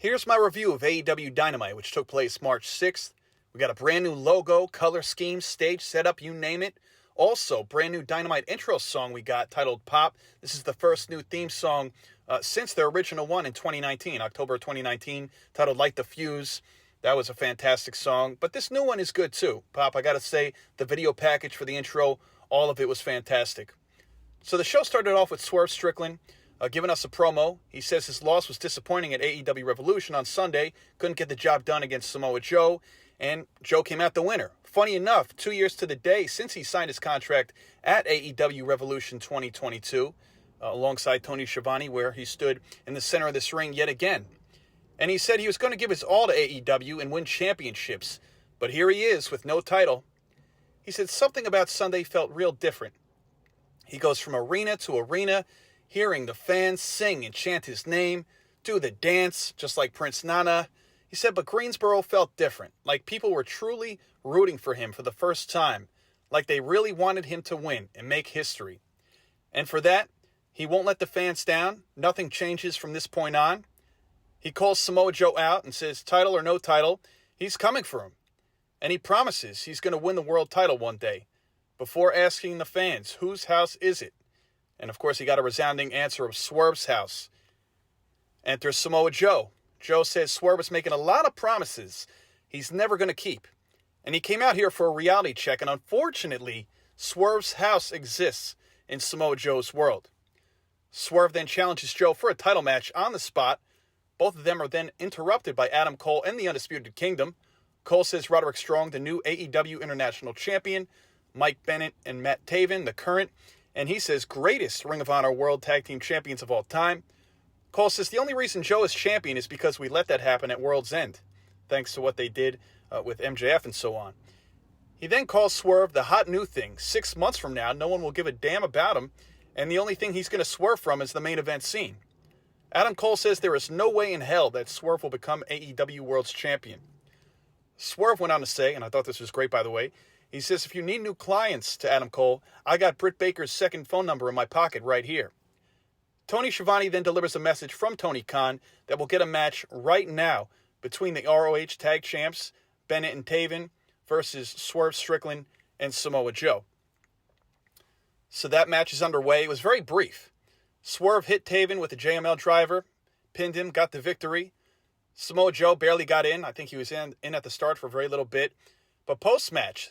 Here's my review of AEW Dynamite, which took place March 6th. We got a brand new logo, color scheme, stage setup, you name it. Also, brand new Dynamite intro song we got titled Pop. This is the first new theme song since their original one in 2019, October 2019, titled Light the Fuse. That was a fantastic song, but this new one is good too. Pop, I gotta say, the video package for the intro, all of it was fantastic. So the show started off with Swerve Strickland giving us a promo. He says his loss was disappointing at AEW Revolution on Sunday. Couldn't get the job done against Samoa Joe, and Joe came out the winner. Funny enough, 2 years to the day since he signed his contract at AEW Revolution 2022, alongside Tony Schiavone, where he stood in the center of this ring yet again. And he said he was going to give his all to AEW and win championships, but here he is with no title. He said something about Sunday felt real different. He goes from arena to arena, hearing the fans sing and chant his name, do the dance, just like Prince Nana. He said, but Greensboro felt different, like people were truly rooting for him for the first time, like they really wanted him to win and make history. And for that, he won't let the fans down. Nothing changes from this point on. He calls Samoa Joe out and says, title or no title, he's coming for him. And he promises he's going to win the world title one day, before asking the fans, whose house is it? And of course, he got a resounding answer of Swerve's house. Enters Samoa Joe. Joe says Swerve is making a lot of promises he's never going to keep. And he came out here for a reality check, and unfortunately, Swerve's house exists in Samoa Joe's world. Swerve then challenges Joe for a title match on the spot. Both of them are then interrupted by Adam Cole and the Undisputed Kingdom. Cole says Roderick Strong, the new AEW International Champion, Mike Bennett and Matt Taven, the current, and he says greatest Ring of Honor World Tag Team Champions of all time. Cole says the only reason Joe is champion is because we let that happen at World's End, thanks to what they did with MJF and so on. He then calls Swerve the hot new thing. 6 months from now, no one will give a damn about him, and the only thing he's going to swerve from is the main event scene. Adam Cole says there is no way in hell that Swerve will become AEW World's Champion. Swerve went on to say, and I thought this was great by the way, he says, if you need new clients to Adam Cole, I got Britt Baker's second phone number in my pocket right here. Tony Schiavone then delivers a message from Tony Khan that will get a match right now between the ROH Tag Champs, Bennett and Taven, versus Swerve Strickland and Samoa Joe. So that match is underway. It was very brief. Swerve hit Taven with a JML driver, pinned him, got the victory. Samoa Joe barely got in. I think he was in at the start for a very little bit. But post-match,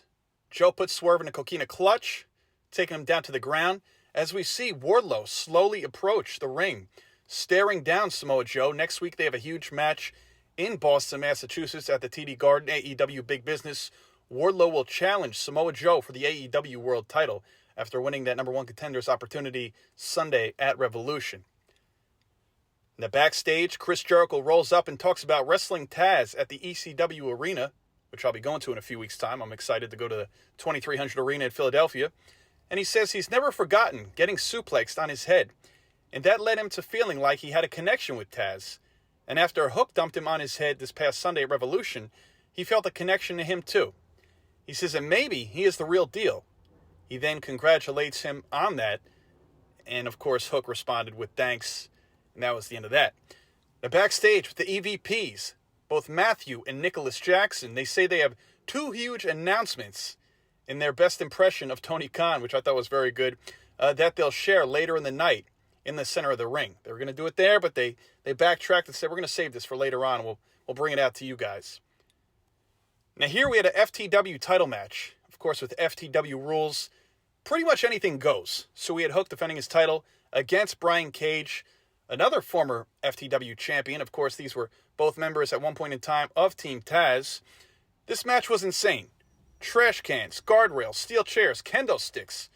Joe put Swerve in a coquina clutch, taking him down to the ground, as we see Wardlow slowly approach the ring, staring down Samoa Joe. Next week, they have a huge match in Boston, Massachusetts at the TD Garden, AEW Big Business. Wardlow will challenge Samoa Joe for the AEW World title after winning that number one contenders opportunity Sunday at Revolution. In the backstage, Chris Jericho rolls up and talks about wrestling Taz at the ECW Arena, which I'll be going to in a few weeks' time. I'm excited to go to the 2300 Arena in Philadelphia. And he says he's never forgotten getting suplexed on his head, and that led him to feeling like he had a connection with Taz. And after Hook dumped him on his head this past Sunday at Revolution, he felt a connection to him too. He says, and maybe he is the real deal. He then congratulates him on that, and of course Hook responded with thanks, and that was the end of that. Now backstage with the EVPs, both Matthew and Nicholas Jackson, they say they have two huge announcements in their best impression of Tony Khan, which I thought was very good, that they'll share later in the night in the center of the ring. They were going to do it there, but they backtracked and said, we're going to save this for later on. We'll bring it out to you guys. Now here we had a FTW title match. Of course, with FTW rules, pretty much anything goes. So we had Hook defending his title against Brian Cage, another former FTW champion. Of course, these were both members at one point in time of Team Taz. This match was insane. Trash cans, guardrails, steel chairs, kendo sticks.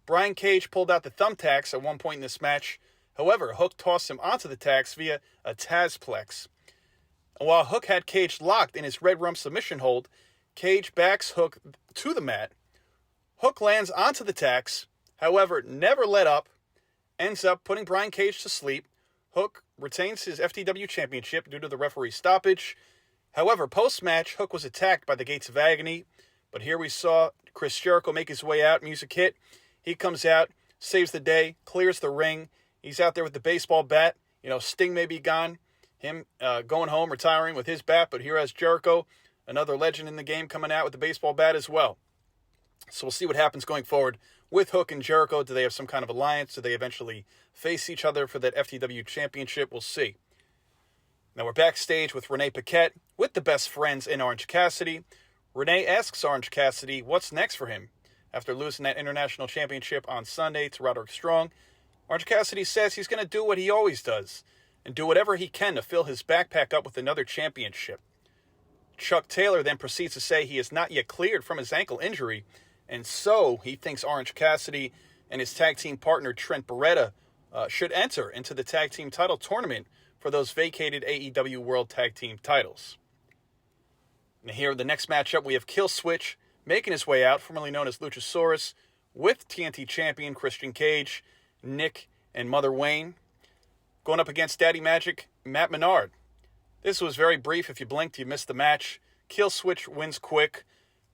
Brian Cage pulled out the thumbtacks at one point in this match. However, Hook tossed him onto the tacks via a Tazplex. And while Hook had Cage locked in his Red Rum submission hold, Cage backs Hook to the mat. Hook lands onto the tacks, however, never let up, ends up putting Brian Cage to sleep. Hook retains his FTW Championship due to the referee stoppage. However, post-match, Hook was attacked by the Gates of Agony. But here we saw Chris Jericho make his way out, music hit. He comes out, saves the day, clears the ring. He's out there with the baseball bat. Sting may be gone. him going home, retiring with his bat, but here has Jericho, another legend in the game, coming out with the baseball bat as well. So we'll see what happens going forward with Hook and Jericho. Do they have some kind of alliance? Do they eventually face each other for that FTW Championship? We'll see. Now we're backstage with Renee Paquette with the best friends in Orange Cassidy. Renee asks Orange Cassidy what's next for him after losing that International Championship on Sunday to Roderick Strong. Orange Cassidy says he's going to do what he always does and do whatever he can to fill his backpack up with another championship. Chuck Taylor then proceeds to say he is not yet cleared from his ankle injury, and so he thinks Orange Cassidy and his tag team partner Trent Beretta should enter into the tag team title tournament for those vacated AEW World Tag Team titles. Now here, the next matchup, we have Killswitch making his way out, formerly known as Luchasaurus, with TNT champion Christian Cage, Nick, and Mother Wayne, going up against Daddy Magic, Matt Menard. This was very brief. If you blinked, you missed the match. Killswitch wins quick.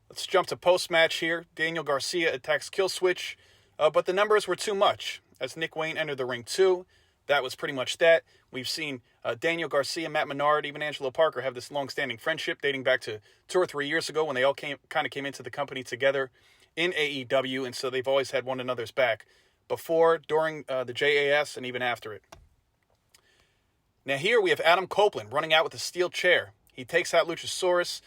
Let's jump to post-match here. Daniel Garcia attacks Killswitch, but the numbers were too much as Nick Wayne entered the ring too. That was pretty much that. We've seen Daniel Garcia, Matt Menard, even Angelo Parker have this long-standing friendship dating back to 2 or 3 years ago when they all came into the company together in AEW, and so they've always had one another's back before, during the JAS, and even after it. Now here we have Adam Copeland running out with a steel chair. He takes out Luchasaurus,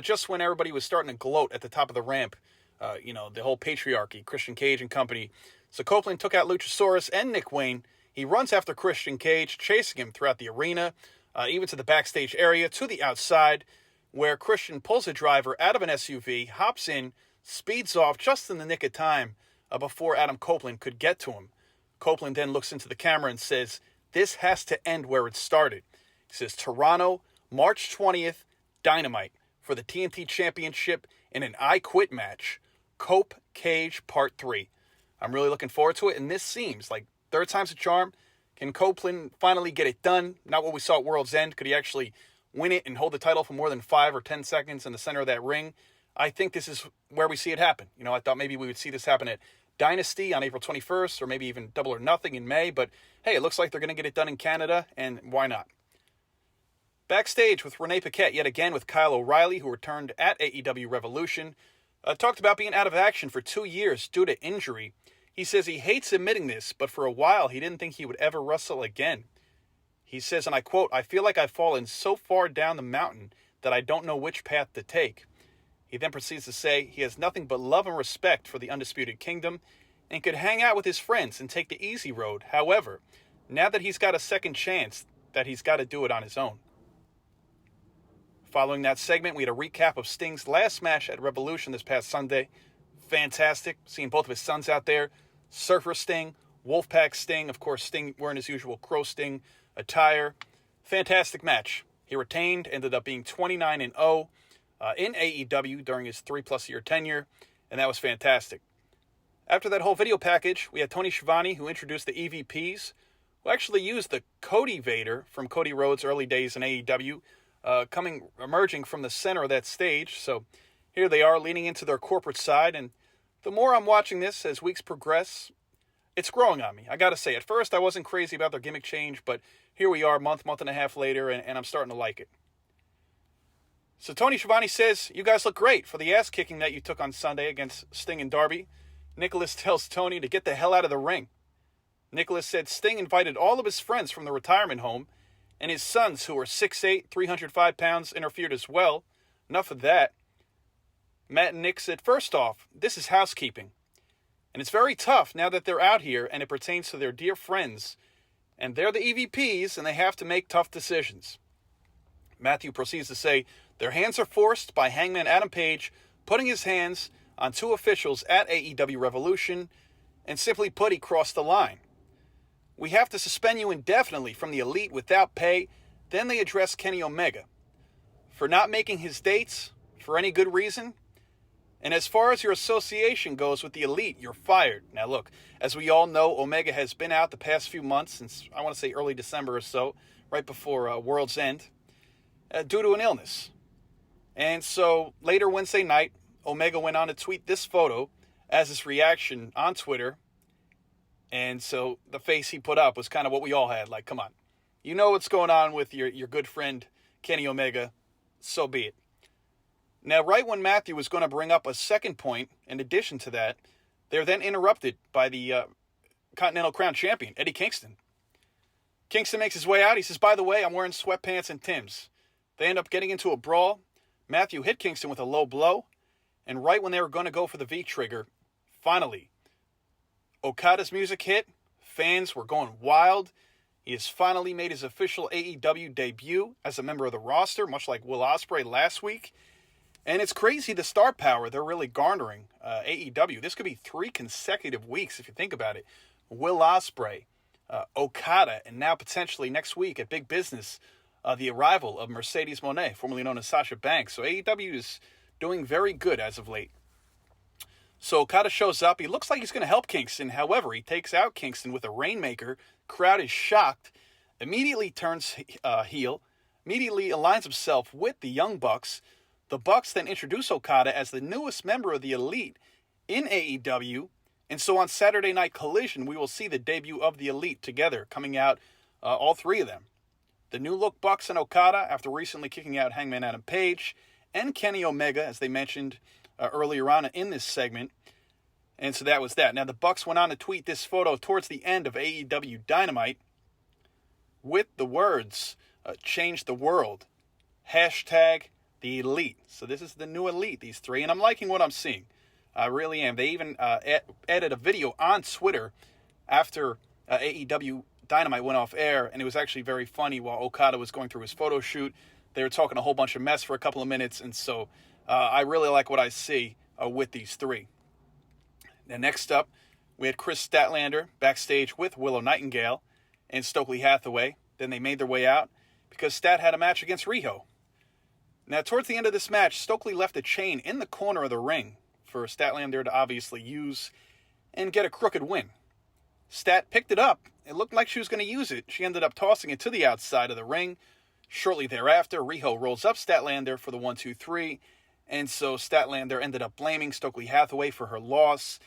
just when everybody was starting to gloat at the top of the ramp, the whole patriarchy, Christian Cage and company. So Copeland took out Luchasaurus and Nick Wayne. He runs after Christian Cage, chasing him throughout the arena, even to the backstage area, to the outside, where Christian pulls a driver out of an SUV, hops in, speeds off just in the nick of time before Adam Copeland could get to him. Copeland then looks into the camera and says, "This has to end where it started." He says, "Toronto, March 20th, Dynamite, for the TNT Championship in an I Quit match. Cope Cage Part 3. I'm really looking forward to it, and this seems like third time's a charm. Can Copeland finally get it done? Not what we saw at World's End. Could he actually win it and hold the title for more than 5 or 10 seconds in the center of that ring? I think this is where we see it happen. I thought maybe we would see this happen at Dynasty on April 21st, or maybe even Double or Nothing in May, but hey, it looks like they're going to get it done in Canada, and why not? Backstage with Renee Paquette, yet again with Kyle O'Reilly, who returned at AEW Revolution, talked about being out of action for 2 years due to injury. He says he hates admitting this, but for a while he didn't think he would ever wrestle again. He says, and I quote, "I feel like I've fallen so far down the mountain that I don't know which path to take." He then proceeds to say he has nothing but love and respect for the Undisputed Kingdom and could hang out with his friends and take the easy road. However, now that he's got a second chance, that he's got to do it on his own. Following that segment, we had a recap of Sting's last match at Revolution this past Sunday. Fantastic. Seeing both of his sons out there. Surfer Sting, Wolfpack Sting. Of course, Sting wearing his usual Crow Sting attire. Fantastic match. He retained, ended up being 29-0 in AEW during his 3+ year tenure, and that was fantastic. After that whole video package, we had Tony Schiavone, who introduced the EVPs, who actually used the Cody Vader from Cody Rhodes' early days in AEW, emerging from the center of that stage. So here they are leaning into their corporate side, and the more I'm watching this as weeks progress, it's growing on me. I gotta say, at first I wasn't crazy about their gimmick change, but here we are month and a half later, and I'm starting to like it. So Tony Schiavone says, "You guys look great for the ass kicking that you took on Sunday against Sting and Darby." Nicholas tells Tony to get the hell out of the ring. Nicholas said Sting invited all of his friends from the retirement home, and his sons, who are 6'8", 305 pounds, interfered as well. Enough of that. Matt and Nick said, "First off, this is housekeeping. And it's very tough now that they're out here and it pertains to their dear friends. And they're the EVPs and they have to make tough decisions." Matthew proceeds to say, "Their hands are forced by Hangman Adam Page putting his hands on 2 officials at AEW Revolution, and simply put, he crossed the line. We have to suspend you indefinitely from the Elite without pay." Then they address Kenny Omega for not making his dates for any good reason. "And as far as your association goes with the Elite, you're fired." Now look, as we all know, Omega has been out the past few months, since I want to say early December or so, right before World's End, due to an illness. And so later Wednesday night, Omega went on to tweet this photo as his reaction on Twitter. And so the face he put up was kind of what we all had, like, come on. You know what's going on with your good friend Kenny Omega, so be it. Now, right when Matthew was going to bring up a second point, in addition to that, they're then interrupted by the Continental Crown Champion, Eddie Kingston. Kingston makes his way out. He says, by the way, I'm wearing sweatpants and Timbs. They end up getting into a brawl. Matthew hit Kingston with a low blow. And right when they were going to go for the V-trigger, finally, Okada's music hit. Fans were going wild. He has finally made his official AEW debut as a member of the roster, much like Will Ospreay last week. And it's crazy the star power they're really garnering, AEW. This could be 3 consecutive weeks if you think about it. Will Ospreay, Okada, and now potentially next week at Big Business, the arrival of Mercedes Moné, formerly known as Sasha Banks. So AEW is doing very good as of late. So Okada shows up. He looks like he's going to help Kingston. However, he takes out Kingston with a Rainmaker. Crowd is shocked. Immediately turns heel. Immediately aligns himself with the Young Bucks. The Bucks then introduce Okada as the newest member of the Elite in AEW. And so on Saturday Night Collision, we will see the debut of the Elite together, coming out, all 3 of them. The new look Bucks and Okada, after recently kicking out Hangman Adam Page, and Kenny Omega, as they mentioned earlier on in this segment. And so that was that. Now, the Bucks went on to tweet this photo towards the end of AEW Dynamite with the words, change the world, hashtag the Elite. So this is the new Elite, these 3, and I'm liking what I'm seeing. I really am. They even added a video on Twitter after AEW Dynamite went off air, and it was actually very funny while Okada was going through his photo shoot. They were talking a whole bunch of mess for a couple of minutes, and so I really like what I see with these 3. Now, next up, we had Kris Statlander backstage with Willow Nightingale and Stokely Hathaway. Then they made their way out because Stat had a match against Riho. Now, towards the end of this match, Stokely left a chain in the corner of the ring for Statlander to obviously use and get a crooked win. Stat picked it up. It looked like she was going to use it. She ended up tossing it to the outside of the ring. Shortly thereafter, Riho rolls up Statlander for the 1-2-3, and so Statlander ended up blaming Stokely Hathaway for her loss.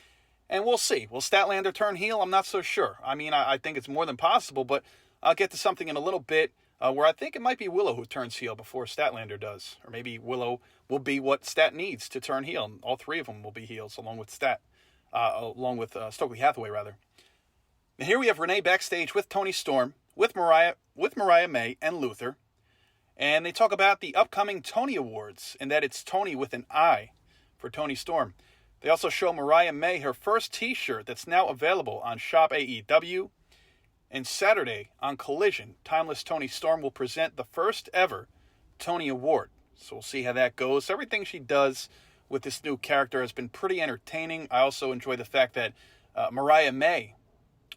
And we'll see. Will Statlander turn heel? I'm not so sure. I mean, I think it's more than possible, but I'll get to something in a little bit where I think it might be Willow who turns heel before Statlander does. Or maybe Willow will be what Stat needs to turn heel. And all 3 of them will be heels along with Stokely Hathaway, rather. Now here we have Renee backstage with Toni Storm, with Mariah May and Luther. And they talk about the upcoming Tony Awards and that it's Tony with an I for Toni Storm. They also show Mariah May her first t-shirt that's now available on Shop AEW. And Saturday on Collision, Timeless Toni Storm will present the first ever Tony Award. So we'll see how that goes. Everything she does with this new character has been pretty entertaining. I also enjoy the fact that Mariah May,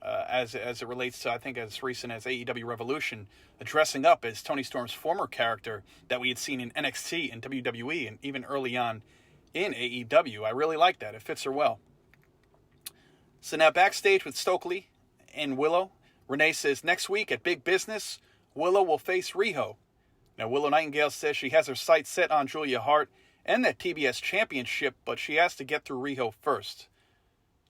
as it relates to, I think, as recent as AEW Revolution, dressing up as Toni Storm's former character that we had seen in NXT and WWE and even early on in AEW. I really like that. It fits her well. So now backstage with Stokely and Willow, Renee says next week at Big Business, Willow will face Riho. Now, Willow Nightingale says she has her sights set on Julia Hart and that TBS Championship, but she has to get through Riho first.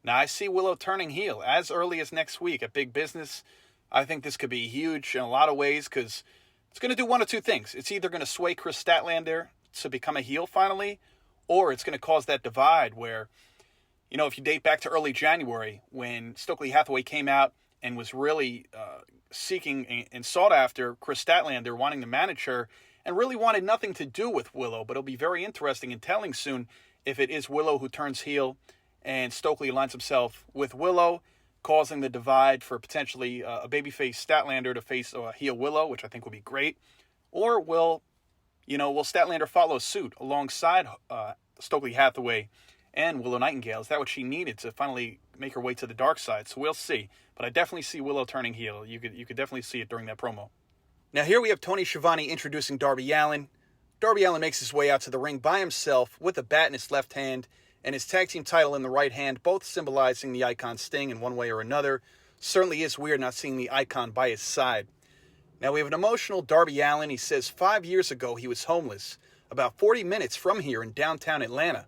Now, I see Willow turning heel as early as next week at Big Business. I think this could be huge in a lot of ways because it's going to do one of 2 things. It's either going to sway Kris Statlander to become a heel finally, or it's going to cause that divide where, you know, if you date back to early January when Stokely Hathaway came out and was really seeking and sought after Kris Statlander, wanting to manage her, and really wanted nothing to do with Willow. But it'll be very interesting and telling soon if it is Willow who turns heel and Stokely aligns himself with Willow, causing the divide for potentially a babyface Statlander to face heel Willow, which I think would be great. Or will Statlander follow suit alongside Stokely Hathaway and Willow Nightingale? Is that what she needed to finally make her way to the dark side? So we'll see. But I definitely see Willow turning heel. You could definitely see it during that promo. Now here we have Tony Schiavone introducing Darby Allin. Darby Allin makes his way out to the ring by himself with a bat in his left hand and his tag team title in the right hand, both symbolizing the Icon Sting in one way or another. Certainly is weird not seeing the Icon by his side. Now we have an emotional Darby Allin. He says 5 years ago he was homeless, about 40 minutes from here in downtown Atlanta.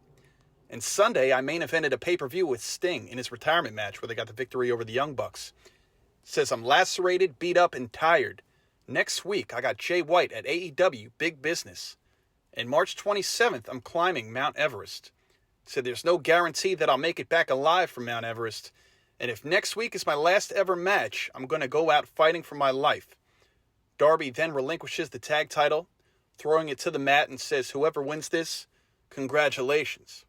And Sunday, I main evented a pay-per-view with Sting in his retirement match where they got the victory over the Young Bucks. Says, I'm lacerated, beat up, and tired. Next week, I got Jay White at AEW Big Business. And March 27th, I'm climbing Mount Everest. Said there's no guarantee that I'll make it back alive from Mount Everest. And if next week is my last ever match, I'm going to go out fighting for my life. Darby then relinquishes the tag title, throwing it to the mat and says, whoever wins this, congratulations.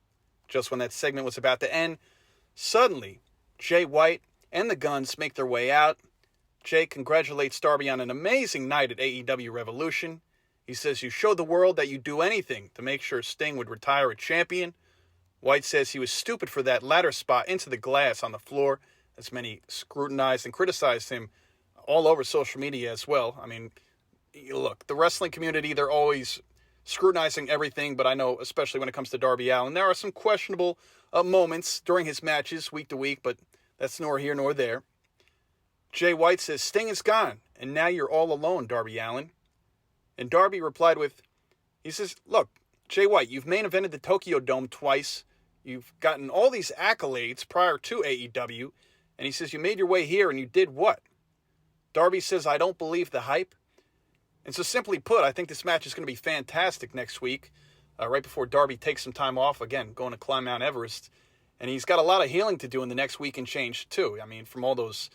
Just when that segment was about to end, suddenly, Jay White and the Guns make their way out. Jay congratulates Darby on an amazing night at AEW Revolution. He says, you showed the world that you'd do anything to make sure Sting would retire a champion. White says he was stupid for that ladder spot into the glass on the floor, as many scrutinized and criticized him all over social media as well. I mean, look, the wrestling community, they're always scrutinizing everything, but I know, especially when it comes to Darby Allin, there are some questionable moments during his matches week to week, but that's nor here nor there. Jay White says, Sting is gone, and now you're all alone, Darby Allin. And Darby replied with, he says, look, Jay White, you've main evented the Tokyo Dome twice. You've gotten all these accolades prior to AEW. And he says, you made your way here and you did what? Darby says, I don't believe the hype. And so simply put, I think this match is going to be fantastic next week. Right before Darby takes some time off, again, going to climb Mount Everest. And he's got a lot of healing to do in the next week and change too. I mean, from all those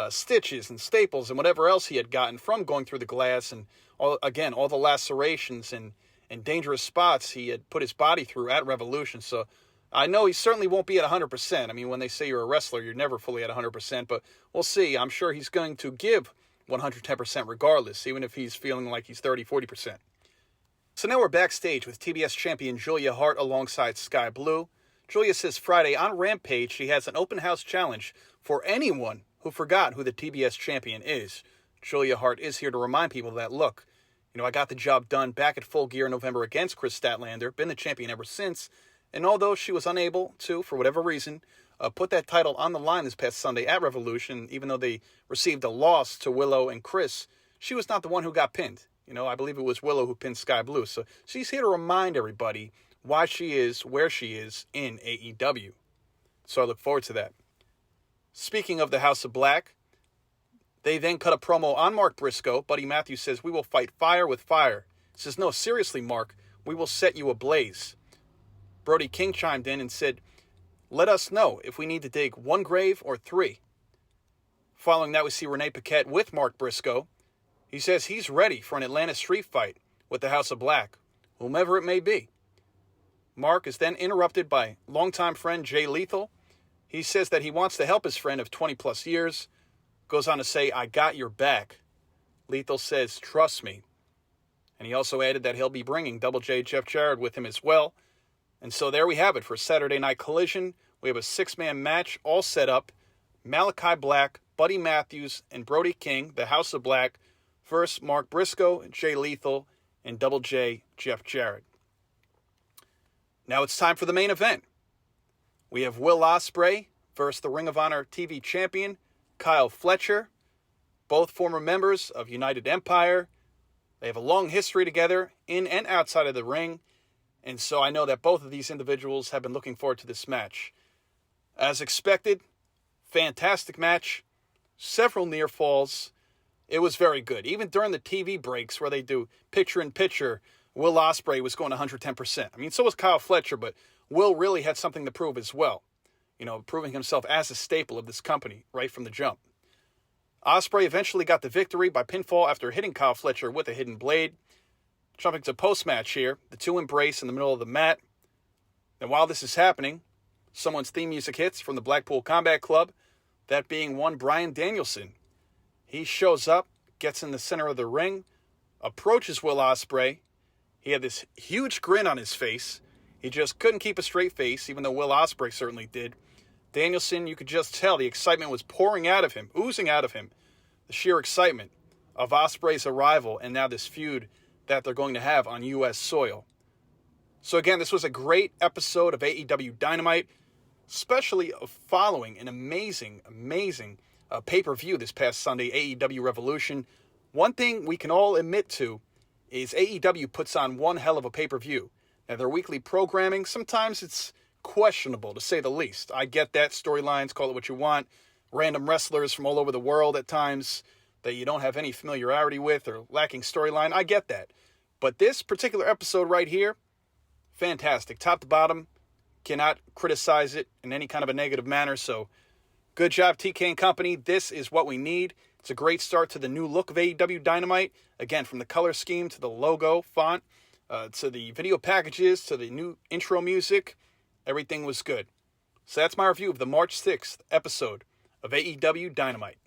stitches and staples and whatever else he had gotten from going through the glass and all the lacerations and dangerous spots he had put his body through at Revolution. So I know he certainly won't be at 100%. I mean, when they say you're a wrestler, you're never fully at 100%, but we'll see. I'm sure he's going to give 110% regardless, even if he's feeling like he's 30, 40%. So now we're backstage with TBS Champion Julia Hart alongside Sky Blue. Julia says Friday on Rampage she has an open house challenge for anyone who forgot who the TBS Champion is. Julia Hart is here to remind people that, look, I got the job done back at Full Gear in November against Kris Statlander, been the champion ever since, and although she was unable to, for whatever reason, put that title on the line this past Sunday at Revolution, even though they received a loss to Willow and Kris, she was not the one who got pinned. I believe it was Willow who pinned Sky Blue. So she's here to remind everybody why she is where she is in AEW. So I look forward to that. Speaking of the House of Black, they then cut a promo on Mark Briscoe. Buddy Matthews says, we will fight fire with fire. He says, no, seriously, Mark, we will set you ablaze. Brody King chimed in and said, let us know if we need to dig one grave or three. Following that, we see Renee Paquette with Mark Briscoe. He says he's ready for an Atlanta street fight with the House of Black, whomever it may be. Mark is then interrupted by longtime friend Jay Lethal. He says that he wants to help his friend of 20 plus years. Goes on to say, I got your back. Lethal says, trust me. And he also added that he'll be bringing Double J Jeff Jarrett with him as well. And so there we have it for Saturday Night Collision. We have a 6-man match all set up. Malachi Black, Buddy Matthews, and Brody King, the House of Black, versus Mark Briscoe, Jay Lethal, and Double J Jeff Jarrett. Now it's time for the main event. We have Will Ospreay versus the Ring of Honor TV champion, Kyle Fletcher. Both former members of United Empire. They have a long history together in and outside of the ring. And so I know that both of these individuals have been looking forward to this match. As expected, fantastic match. Several near falls. It was very good. Even during the TV breaks where they do picture-in-picture, Will Ospreay was going 110%. I mean, so was Kyle Fletcher, but Will really had something to prove as well. Proving himself as a staple of this company right from the jump. Ospreay eventually got the victory by pinfall after hitting Kyle Fletcher with a hidden blade. Jumping to post-match here, the two embrace in the middle of the mat. And while this is happening, someone's theme music hits from the Blackpool Combat Club, that being one Bryan Danielson. He shows up, gets in the center of the ring, approaches Will Ospreay. He had this huge grin on his face. He just couldn't keep a straight face, even though Will Ospreay certainly did. Danielson, you could just tell the excitement was pouring out of him, oozing out of him. The sheer excitement of Ospreay's arrival and now this feud that they're going to have on U.S. soil. So again, this was a great episode of AEW Dynamite, especially following an amazing pay-per-view this past Sunday, AEW Revolution. One thing we can all admit to is AEW puts on one hell of a pay-per-view. Now, their weekly programming, sometimes it's questionable, to say the least. I get that. Storylines, call it what you want. Random wrestlers from all over the world at times. that you don't have any familiarity with or lacking storyline. I get that. But this particular episode right here, fantastic. Top to bottom, cannot criticize it in any kind of a negative manner. So good job, TK and company. This is what we need. It's a great start to the new look of AEW Dynamite. Again, from the color scheme to the logo font, to the video packages, to the new intro music, everything was good. So that's my review of the March 6th episode of AEW Dynamite.